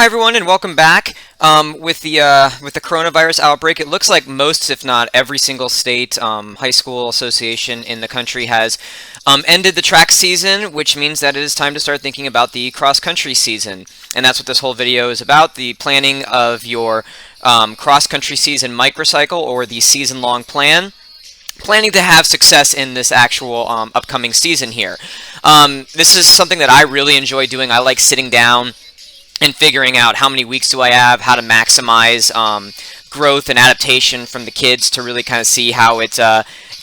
Hi everyone, and welcome back. With the coronavirus outbreak, it looks like most, if not every single state high school association in the country has ended the track season, which means that it is time to start thinking about the cross-country season. And that's what this whole video is about, the planning of your cross-country season microcycle, or the season-long plan. Planning to have success in this actual upcoming season here. This is something that I really enjoy doing. I like sitting down and figuring out how many weeks do I have, how to maximize growth and adaptation from the kids to really kind of see how it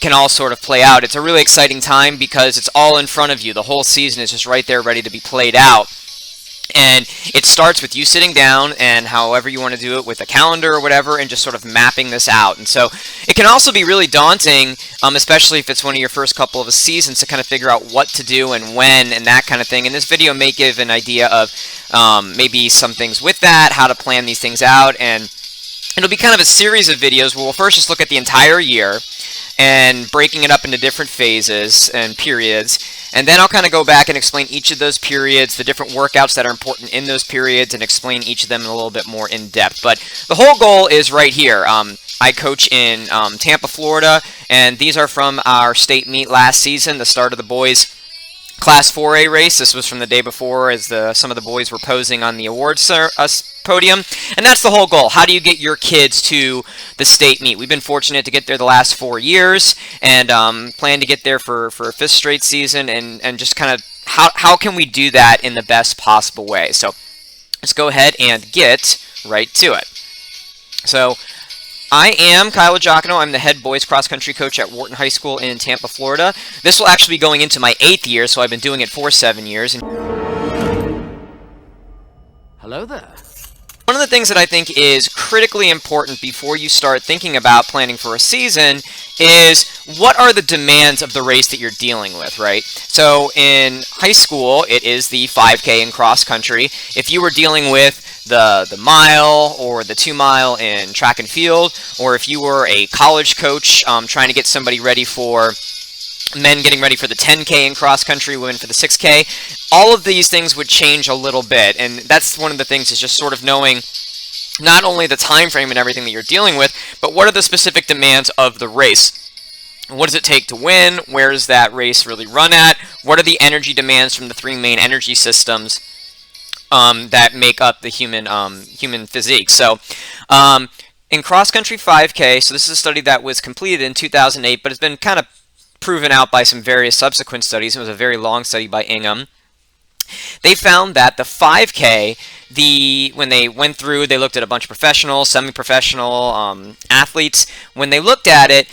can all sort of play out. It's a really exciting time because it's all in front of you. The whole season is just right there ready to be played out. And it starts with you sitting down and however you want to do it with a calendar or whatever and just sort of mapping this out. And so it can also be really daunting, especially if it's one of your first couple of seasons, to kind of figure out what to do and when and that kind of thing. And this video may give an idea of maybe some things with that, how to plan these things out. And it'll be kind of a series of videos where we'll first just look at the entire year and breaking it up into different phases and periods. And then I'll kind of go back and explain each of those periods, the different workouts that are important in those periods, and explain each of them in a little bit more in depth. But the whole goal is right here. I coach in Tampa, Florida, and these are from our state meet last season, the start of the boys' Class 4A race. This was from the day before as some of the boys were posing on the awards podium. And that's the whole goal. How do you get your kids to the state meet? We've been fortunate to get there the last 4 years and plan to get there for a 5th straight season, and just kind of how can we do that in the best possible way. So let's go ahead and get right to it. So I am Kyle Giacono. I'm the head boys cross-country coach at Wharton High School in Tampa, Florida. This will actually be going into my 8th year, so I've been doing it for 7 years. Hello there. One of the things that I think is critically important before you start thinking about planning for a season is what are the demands of the race that you're dealing with, right? So in high school, it is the 5K in cross country. If you were dealing with the mile or the 2 mile in track and field, or if you were a college coach trying to get somebody ready for men getting ready for the 10K in cross country, women for the 6K, all of these things would change a little bit. And that's one of the things, is just sort of knowing not only the time frame and everything that you're dealing with, but what are the specific demands of the race. What does it take to win? Where does that race really run at? What are the energy demands from the 3 main energy systems that make up the human physique? So in cross country 5K, so this is a study that was completed in 2008, but it's been kind of proven out by some various subsequent studies. It was a very long study by Ingham. They found that the 5K, when they went through, they looked at a bunch of professional, semi-professional athletes. When they looked at it,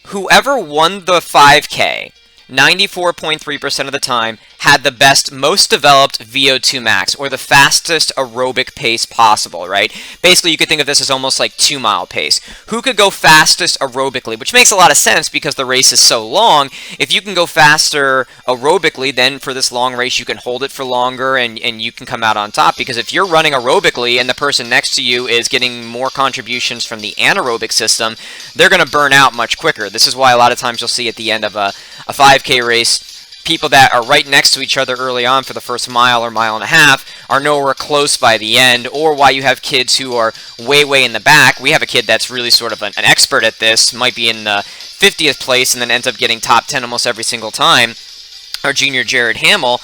whoever won the 5K, 94.3% of the time, had the best, most developed VO2 max, or the fastest aerobic pace possible, right? Basically, you could think of this as almost like 2 mile pace. Who could go fastest aerobically? Which makes a lot of sense because the race is so long. If you can go faster aerobically, then for this long race, you can hold it for longer and you can come out on top. Because if you're running aerobically and the person next to you is getting more contributions from the anaerobic system, they're going to burn out much quicker. This is why a lot of times you'll see at the end of a 5K race, people that are right next to each other early on for the first mile or mile and a half are nowhere close by the end, or why you have kids who are way in the back. We have a kid that's really sort of an expert at this, might be in the 50th place and then ends up getting top 10 almost every single time, our junior Jared Hamill.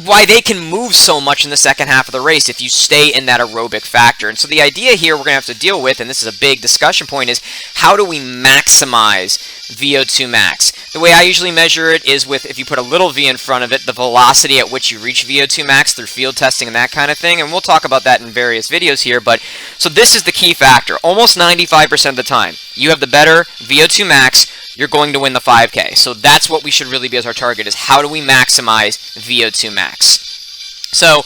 Why they can move so much in the second half of the race if you stay in that aerobic factor. And so the idea here we're going to have to deal with, and this is a big discussion point, is how do we maximize VO2 max? The way I usually measure it is with, if you put a little v in front of it, the velocity at which you reach VO2 max through field testing and that kind of thing. And we'll talk about that in various videos here. But so this is the key factor. Almost 95% of the time, you have the better VO2 max, you're going to win the 5K. So that's what we should really be as our target, is how do we maximize VO2 max? So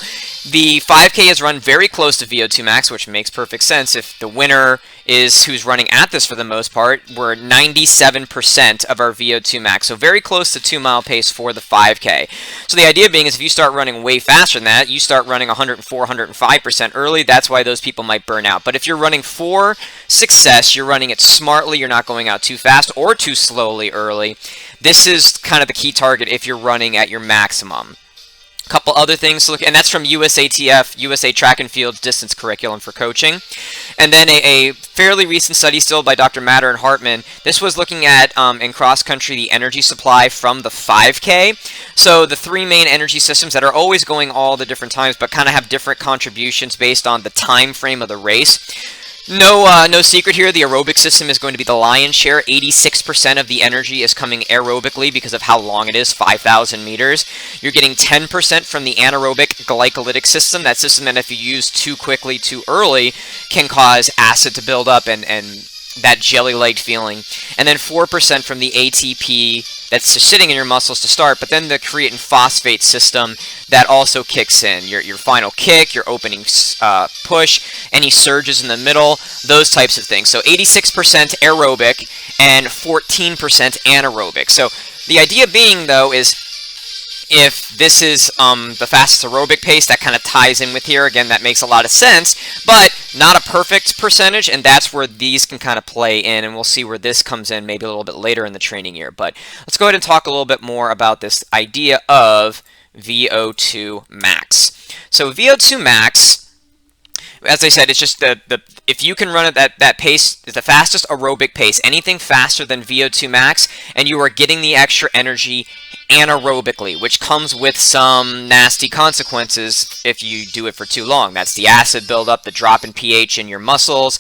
the 5K is run very close to VO2 max, which makes perfect sense. If the winner is who's running at this for the most part, we're 97% of our VO2 max. So very close to 2 mile pace for the 5K. So the idea being is if you start running way faster than that, you start running 104, 105% early, that's why those people might burn out. But if you're running for success, you're running it smartly, you're not going out too fast or too slowly early, this is kind of the key target if you're running at your maximum. Couple other things to look, and that's from USATF, USA Track and Field Distance Curriculum for Coaching. And then a fairly recent study still by Dr. Matter and Hartman. This was looking at, in cross-country, the energy supply from the 5K. So the three main energy systems that are always going all the different times, but kind of have different contributions based on the time frame of the race. No secret here, the aerobic system is going to be the lion's share. 86% of the energy is coming aerobically because of how long it is, 5,000 meters. You're getting 10% from the anaerobic glycolytic system, that system that if you use too quickly, too early, can cause acid to build up and that jelly-like feeling. And then 4% from the ATP that's just sitting in your muscles to start, but then the creatine phosphate system that also kicks in. Your final kick, your opening push, any surges in the middle, those types of things. So 86% aerobic and 14% anaerobic. So the idea being, though, is if this is the fastest aerobic pace, that kind of ties in with here. Again, that makes a lot of sense, but not a perfect percentage, and that's where these can kind of play in, and we'll see where this comes in maybe a little bit later in the training year. But let's go ahead and talk a little bit more about this idea of VO2 max. So VO2 max, as I said, it's just if you can run at that pace, the fastest aerobic pace, anything faster than VO2 max, and you are getting the extra energy anaerobically, which comes with some nasty consequences if you do it for too long. That's the acid buildup, the drop in pH in your muscles.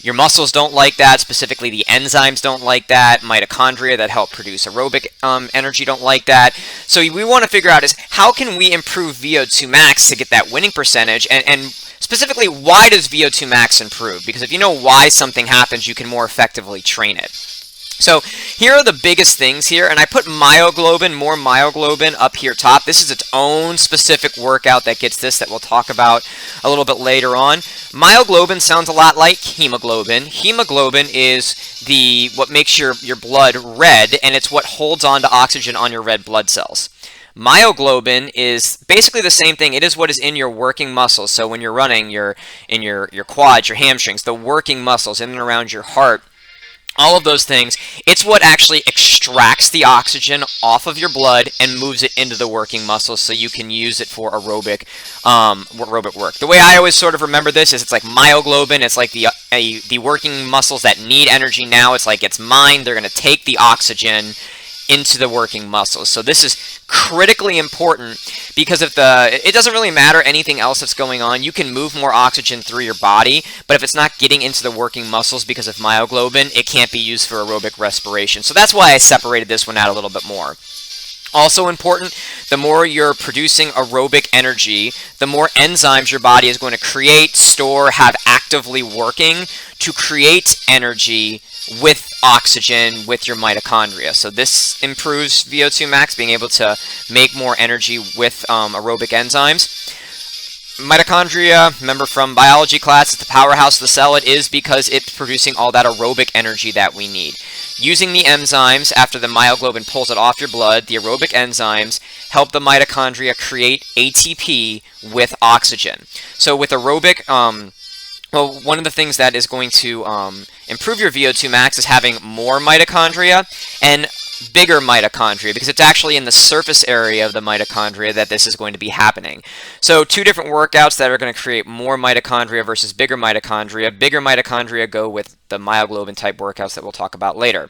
Your muscles don't like that, specifically the enzymes don't like that, mitochondria that help produce aerobic energy don't like that. So we want to figure out is how can we improve VO2 max to get that winning percentage, and specifically, why does VO2 max improve? Because if you know why something happens, you can more effectively train it. So here are the biggest things here, and I put myoglobin, more myoglobin up here top. This is its own specific workout that gets this that we'll talk about a little bit later on. Myoglobin sounds a lot like hemoglobin. Hemoglobin is what makes your blood red, and it's what holds on to oxygen on your red blood cells. Myoglobin is basically the same thing. It is what is in your working muscles. So when you're running, in your quads, your hamstrings, the working muscles in and around your heart, all of those things, it's what actually extracts the oxygen off of your blood and moves it into the working muscles so you can use it for aerobic work. The way I always sort of remember this is it's like myoglobin, it's like the working muscles that need energy now. It's like it's mine. They're going to take the oxygen into the working muscles. So this is critically important because it doesn't really matter anything else that's going on. You can move more oxygen through your body, but if it's not getting into the working muscles because of myoglobin, it can't be used for aerobic respiration. So that's why I separated this one out a little bit more. Also important, the more you're producing aerobic energy, the more enzymes your body is going to create, store, have actively working to create energy with oxygen with your mitochondria. So this improves VO2 max, being able to make more energy with aerobic enzymes. Mitochondria, remember from biology class, it's the powerhouse of the cell. It is because it's producing all that aerobic energy that we need. Using the enzymes, after the myoglobin pulls it off your blood, the aerobic enzymes help the mitochondria create ATP with oxygen. So with aerobic, well, one of the things that is going to improve your VO2 max is having more mitochondria and bigger mitochondria, because it's actually in the surface area of the mitochondria that this is going to be happening. So two different workouts that are going to create more mitochondria versus bigger mitochondria. Bigger mitochondria go with the myoglobin type workouts that we'll talk about later.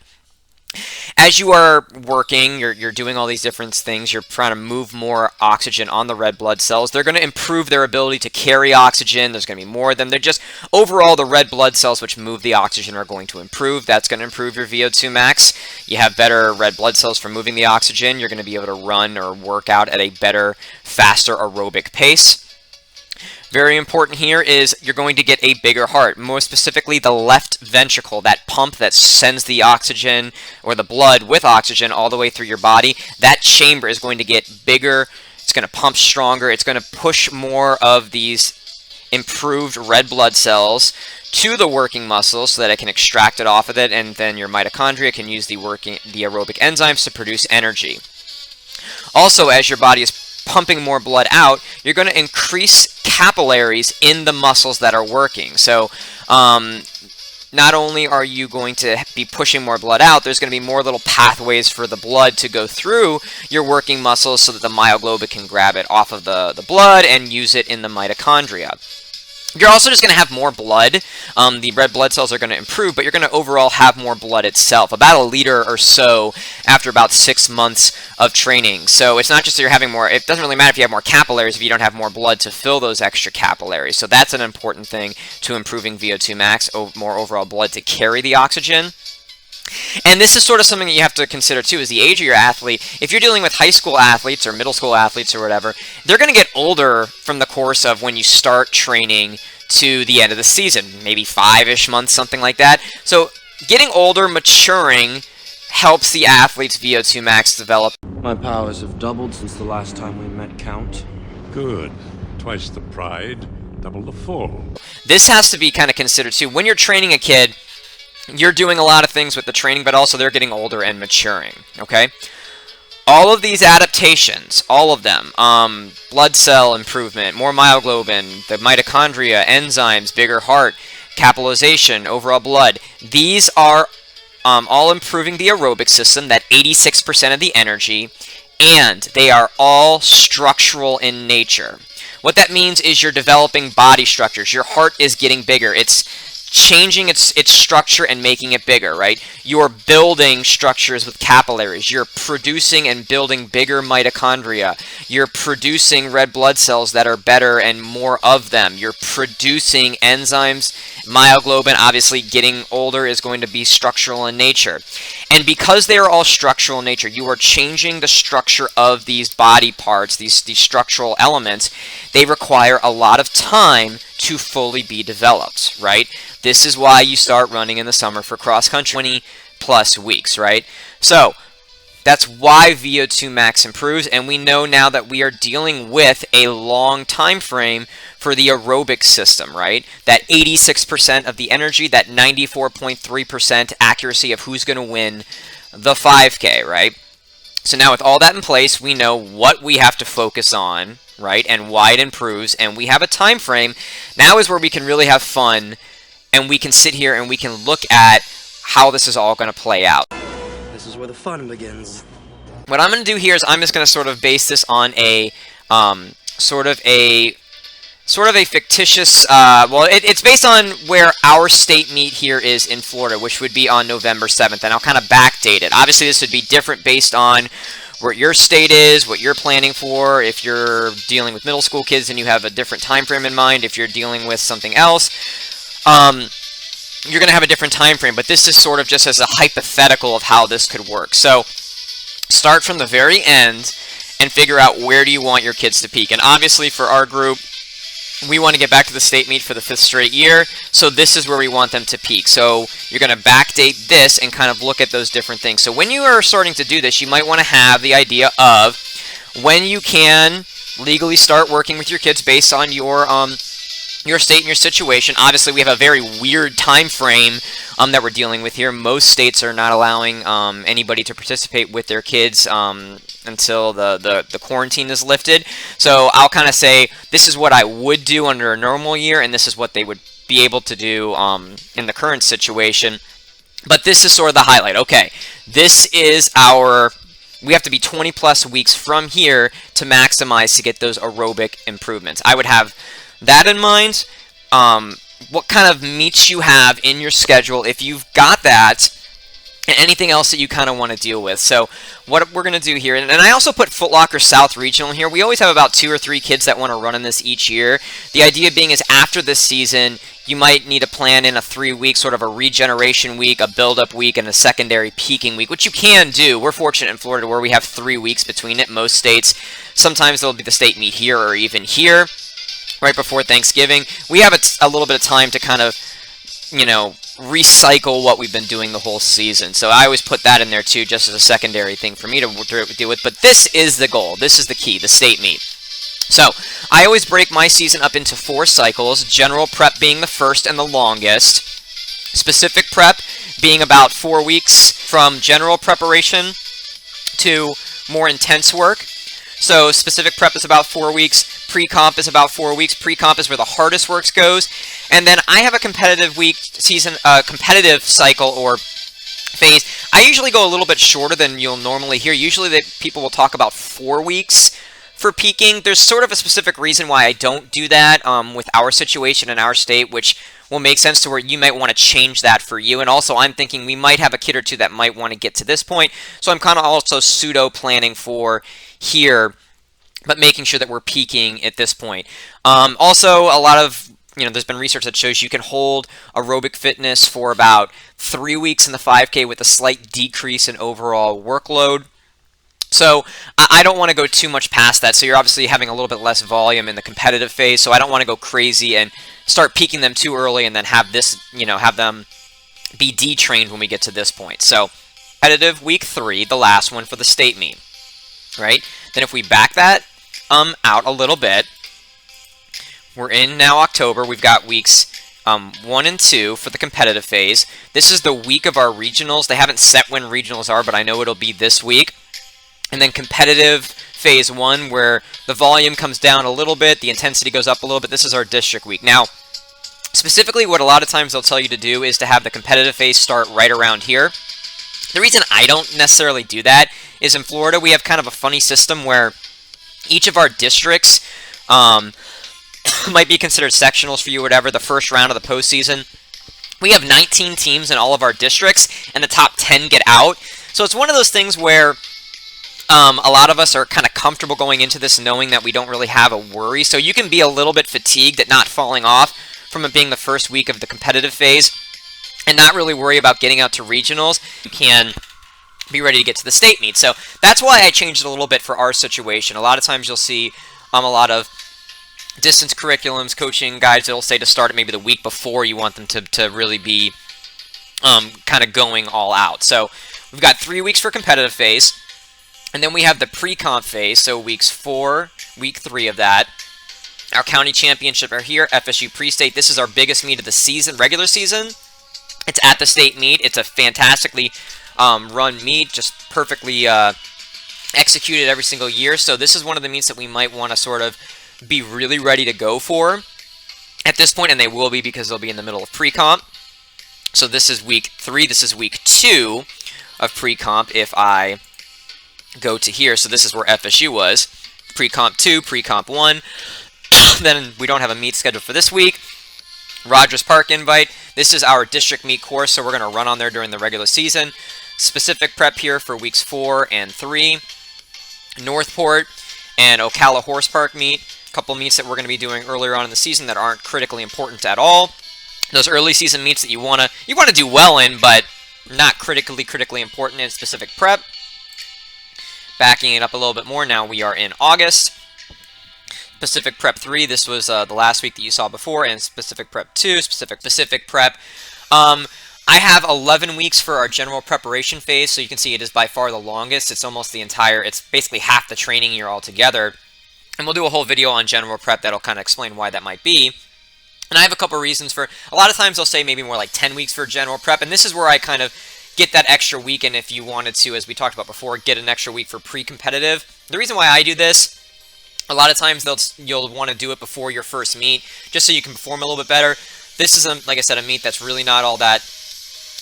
As you are working, you're doing all these different things, you're trying to move more oxygen on the red blood cells. They're going to improve their ability to carry oxygen. There's going to be more of them. They're just, overall, the red blood cells which move the oxygen are going to improve. That's going to improve your VO2 max. You have better red blood cells for moving the oxygen. You're going to be able to run or work out at a better, faster aerobic pace. Very important here is you're going to get a bigger heart, more specifically the left ventricle, that pump that sends the oxygen or the blood with oxygen all the way through your body. That chamber is going to get bigger, it's going to pump stronger, it's going to push more of these improved red blood cells to the working muscles so that it can extract it off of it, and then your mitochondria can use the aerobic enzymes to produce energy. Also, as your body is pumping more blood out, you're going to increase capillaries in the muscles that are working. So not only are you going to be pushing more blood out, there's going to be more little pathways for the blood to go through your working muscles so that the myoglobin can grab it off of the blood and use it in the mitochondria. You're also just going to have more blood. The red blood cells are going to improve, but you're going to overall have more blood itself, about a liter or so after about 6 months of training. So it's not just that you're having more, it doesn't really matter if you have more capillaries if you don't have more blood to fill those extra capillaries. So that's an important thing to improving VO2 max, more overall blood to carry the oxygen. And this is sort of something that you have to consider too, is the age of your athlete. If you're dealing with high school athletes or middle school athletes or whatever, they're going to get older from the course of when you start training to the end of the season, maybe 5-ish months, something like that. So getting older, maturing, helps the athlete's VO2 max develop. My powers have doubled since the last time we met, Count. Good. Twice the pride, double the fall. This has to be kind of considered too. When you're training a kid, you're doing a lot of things with the training, but also they're getting older and maturing, okay? All of these adaptations, all of them, blood cell improvement, more myoglobin, the mitochondria, enzymes, bigger heart, capillation, overall blood, these are all improving the aerobic system, that 86% of the energy, and they are all structural in nature. What that means is you're developing body structures. Your heart is getting bigger. It's changing its structure and making it bigger, right? You're building structures with capillaries. You're producing and building bigger mitochondria. You're producing red blood cells that are better and more of them. You're producing enzymes. Myoglobin, obviously getting older, is going to be structural in nature. And because they are all structural in nature, you are changing the structure of these body parts, these structural elements. They require a lot of time to fully be developed, right? This is why you start running in the summer for cross-country, 20+ weeks, right? So that's why VO2 max improves, and we know now that we are dealing with a long time frame for the aerobic system, right? That 86% of the energy, that 94.3% accuracy of who's going to win the 5K, right? So now with all that in place, we know what we have to focus on, right, and why it improves, and we have a time frame. Now is where we can really have fun, and we can sit here and we can look at how this is all going to play out. This is where the fun begins. What I'm going to do here is I'm just going to sort of base this on a sort of a fictitious, it's based on where our state meet here is in Florida, which would be on November 7th, and I'll kind of backdate it. Obviously, this would be different based on where your state is, what you're planning for. If you're dealing with middle school kids and you have a different time frame in mind, if you're dealing with something else, you're going to have a different time frame, but this is sort of just as a hypothetical of how this could work. So start from the very end and figure out where do you want your kids to peak. And obviously for our group, we want to get back to the state meet for the 5th straight year, so this is where we want them to peak. So you're going to backdate this and kind of look at those different things. So when you are starting to do this, you might want to have the idea of when you can legally start working with your kids based on your state and your situation. Obviously, we have a very weird time frame that we're dealing with here. Most states are not allowing anybody to participate with their kids until the quarantine is lifted. So I'll kind of say this is what I would do under a normal year, and this is what they would be able to do in the current situation. But this is sort of the highlight. Okay, this is we have to be 20+ weeks from here to maximize to get those aerobic improvements. I would have that in mind, what kind of meets you have in your schedule, if you've got that, and anything else that you kind of want to deal with. So what we're going to do here, and I also put Foot Locker South Regional here. We always have about 2 or 3 kids that want to run in this each year. The idea being is after this season, you might need to plan in a 3-week, sort of a regeneration week, a build-up week, and a secondary peaking week, which you can do. We're fortunate in Florida where we have 3 weeks between it. Most states, sometimes there'll be the state meet here or even here, right before Thanksgiving. We have a little bit of time to kind of, recycle what we've been doing the whole season. So I always put that in there too, just as a secondary thing for me to deal with. But this is the goal. This is the key, the state meet. So I always break my season up into 4 cycles, general prep being the first and the longest, specific prep being about 4 weeks from general preparation to more intense work. So specific prep is about 4 weeks, pre-comp is about 4 weeks. Pre-comp is where the hardest work goes. And then I have a competitive competitive cycle or phase. I usually go a little bit shorter than you'll normally hear. Usually people will talk about 4 weeks for peaking. There's sort of a specific reason why I don't do that with our situation in our state, which will make sense to where you might want to change that for you. And also I'm thinking we might have a kid or two that might want to get to this point. So I'm kind of also pseudo planning for here, but making sure that we're peaking at this point. Also, a lot of, there's been research that shows you can hold aerobic fitness for about 3 weeks in the 5K with a slight decrease in overall workload. So I don't want to go too much past that. So you're obviously having a little bit less volume in the competitive phase. So I don't want to go crazy and start peaking them too early and then have this, have them be detrained when we get to this point. So competitive week 3, the last one for the state meet. Right? Then if we back that out a little bit, we're in now October. We've got weeks 1 and 2 for the competitive phase. This is the week of our regionals. They haven't set when regionals are, but I know it'll be this week. And then competitive phase 1, where the volume comes down a little bit, the intensity goes up a little bit. This is our district week. Now, specifically what a lot of times they'll tell you to do is to have the competitive phase start right around here. The reason I don't necessarily do that is in Florida we have kind of a funny system where each of our districts might be considered sectionals for you, whatever, the first round of the postseason. We have 19 teams in all of our districts, and the top 10 get out. So it's one of those things where a lot of us are kind of comfortable going into this knowing that we don't really have a worry. So you can be a little bit fatigued at not falling off from it being the first week of the competitive phase and not really worry about getting out to regionals. You can be ready to get to the state meet. So that's why I changed it a little bit for our situation. A lot of times you'll see a lot of distance curriculums, coaching guides that'll say to start it maybe the week before you want them to really be kind of going all out. So we've got 3 weeks for competitive phase. And then we have the pre-comp phase, so week 3 of that. Our county championship are here, FSU pre-state. This is our biggest meet of the season, regular season. It's at the state meet. It's a fantastically run meet, just perfectly executed every single year. So this is one of the meets that we might want to sort of be really ready to go for at this point, and they will be because they'll be in the middle of pre-comp. So this is week 3. This is week 2 of pre-comp if I go to here. So this is where FSU was. Pre-comp 2, pre-comp 1. Then we don't have a meet scheduled for this week. Rogers Park invite. This is our district meet course, so we're going to run on there during the regular season. Specific prep here for weeks 4 and 3. Northport and Ocala Horse Park meet. A couple meets that we're going to be doing earlier on in the season that aren't critically important at all. Those early season meets that you want to do well in, but not critically important in specific prep. Backing it up a little bit more, now we are in August. Specific Prep 3, this was the last week that you saw before, and Specific Prep 2, Specific Prep. I have 11 weeks for our general preparation phase, so you can see it is by far the longest. It's almost it's basically half the training year altogether. And we'll do a whole video on general prep that'll kind of explain why that might be. And I have a couple reasons for, a lot of times they'll say maybe more like 10 weeks for general prep, and this is where I kind of get that extra week, and if you wanted to, as we talked about before, get an extra week for pre-competitive. The reason why I do this, a lot of times you'll want to do it before your first meet, just so you can perform a little bit better. This is, like I said, a meet that's really not all that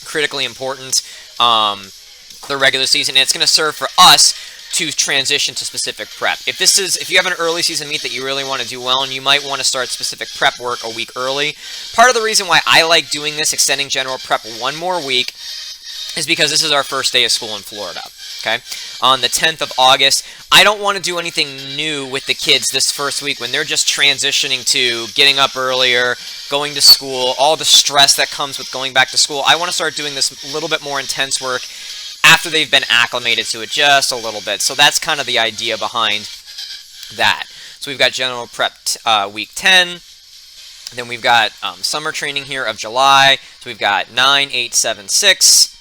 critically important, the regular season, and it's going to serve for us to transition to specific prep. If you have an early season meet that you really want to do well, and you might want to start specific prep work a week early. Part of the reason why I like doing this, extending general prep 1 more week, is because this is our first day of school in Florida, okay? On the 10th of August, I don't want to do anything new with the kids this first week when they're just transitioning to getting up earlier, going to school, all the stress that comes with going back to school. I want to start doing this little bit more intense work after they've been acclimated to it just a little bit. So that's kind of the idea behind that. So we've got general prep week 10. Then we've got summer training here of July. So we've got 9, 8, 7, 6.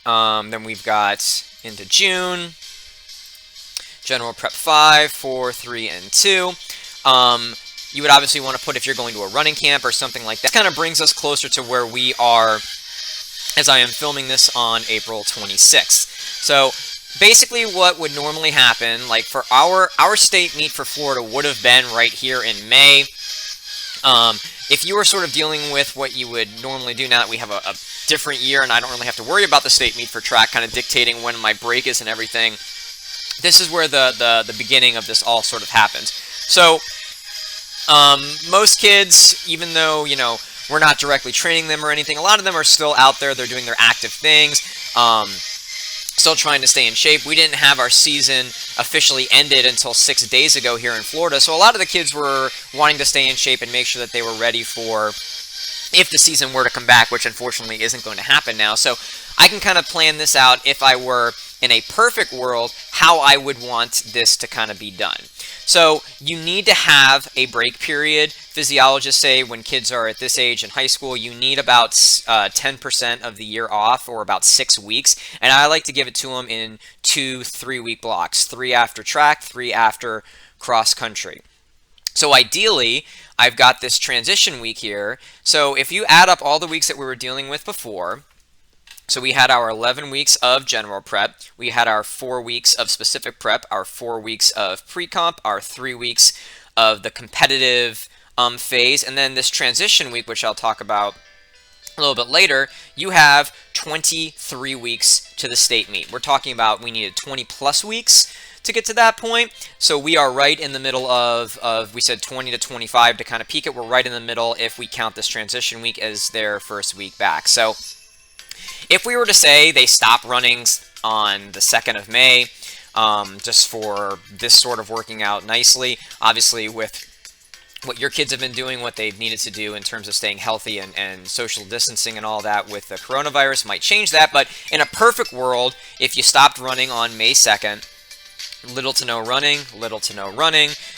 Then we've got into June, general prep 5, 4, 3, and 2. You would obviously want to put if you're going to a running camp or something like that. This kind of brings us closer to where we are as I am filming this on April 26th. So basically what would normally happen, like for our state meet for Florida would have been right here in May. If you were sort of dealing with what you would normally do now that we have a different year and I don't really have to worry about the state meet for track kind of dictating when my break is and everything, this is where the beginning of this all sort of happens. So most kids, even though, you know, we're not directly training them or anything, a lot of them are still out there. They're doing their active things, still trying to stay in shape. We didn't have our season officially ended until 6 days ago here in Florida, so a lot of the kids were wanting to stay in shape and make sure that they were ready for if the season were to come back, which unfortunately isn't going to happen now. So I can kind of plan this out if I were in a perfect world, how I would want this to kind of be done. So you need to have a break period. Physiologists say when kids are at this age in high school, you need about 10% of the year off, or about 6 weeks. And I like to give it to them in 2-3 week blocks, 3 after track, 3 after cross country. So ideally, I've got this transition week here. So if you add up all the weeks that we were dealing with before, so we had our 11 weeks of general prep, we had our 4 weeks of specific prep, our 4 weeks of pre-comp, our 3 weeks of the competitive phase, and then this transition week, which I'll talk about a little bit later, you have 23 weeks to the state meet. We're talking about we needed 20 plus weeks to get to that point. So we are right in the middle of we said 20 to 25 to kind of peak it. We're right in the middle if we count this transition week as their first week back. So if we were to say they stop running on the 2nd of May, just for this sort of working out nicely, obviously with what your kids have been doing, what they've needed to do in terms of staying healthy and social distancing and all that with the coronavirus might change that. But in a perfect world, if you stopped running on May 2nd, little to no running.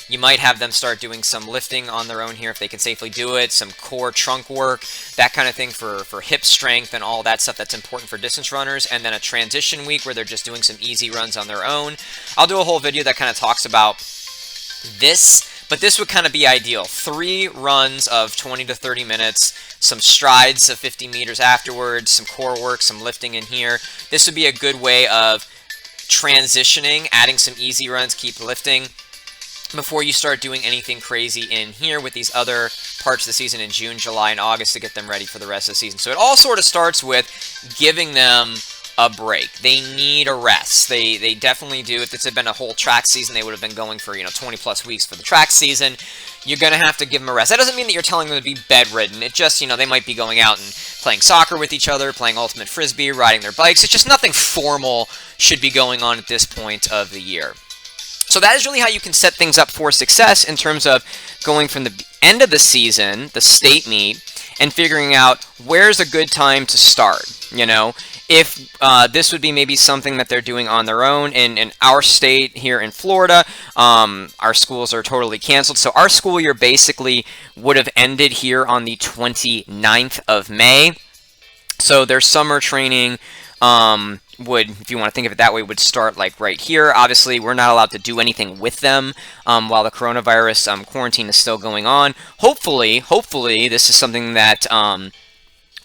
You might have them start doing some lifting on their own here if they can safely do it, some core trunk work, that kind of thing for hip strength and all that stuff that's important for distance runners, and then a transition week where they're just doing some easy runs on their own. I'll do a whole video that kind of talks about this, but this would kind of be ideal. 3 runs of 20 to 30 minutes, some strides of 50 meters afterwards, some core work, some lifting in here. This would be a good way of transitioning, adding some easy runs, keep lifting before you start doing anything crazy in here with these other parts of the season in June, July, and August to get them ready for the rest of the season. So it all sort of starts with giving them a break. They need a rest. They definitely do. If this had been a whole track season, they would have been going for 20 plus weeks for the track season. You're going to have to give them a rest. That doesn't mean that you're telling them to be bedridden. It just, they might be going out and playing soccer with each other, playing ultimate frisbee, riding their bikes. It's just nothing formal should be going on at this point of the year. So that is really how you can set things up for success in terms of going from the end of the season, the state meet, and figuring out where's a good time to start. If this would be maybe something that they're doing on their own. In our state here in Florida, our schools are totally canceled. So our school year basically would have ended here on the 29th of May. So their summer training would, if you want to think of it that way, would start like right here. Obviously, we're not allowed to do anything with them while the coronavirus quarantine is still going on. Hopefully, this is something that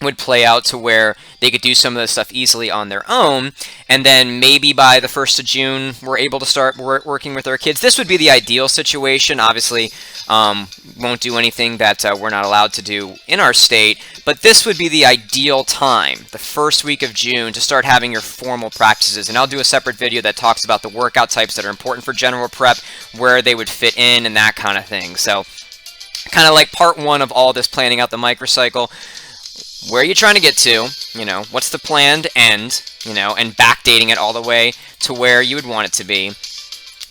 would play out to where they could do some of this stuff easily on their own, and then maybe by the 1st of June we're able to start working with our kids. This would be the ideal situation. Obviously won't do anything that we're not allowed to do in our state, but this would be the ideal time, the first week of June, to start having your formal practices. And I'll do a separate video that talks about the workout types that are important for general prep, where they would fit in, and that kind of thing. So kind of like part 1 of all this planning out the microcycle. Where are you trying to get to? What's the planned end? And backdating it all the way to where you would want it to be.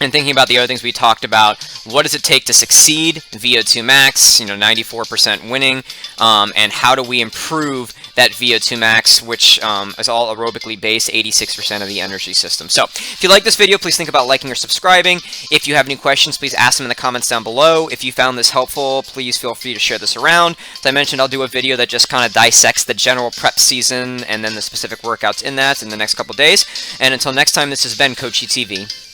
And thinking about the other things we talked about. What does it take to succeed? VO2 max, 94% winning. And how do we improve that VO2 max, which is all aerobically based, 86% of the energy system. So if you like this video, please think about liking or subscribing. If you have any questions, please ask them in the comments down below. If you found this helpful, please feel free to share this around. As I mentioned, I'll do a video that just kind of dissects the general prep season and then the specific workouts in that in the next couple days. And until next time, this has been Coach TV.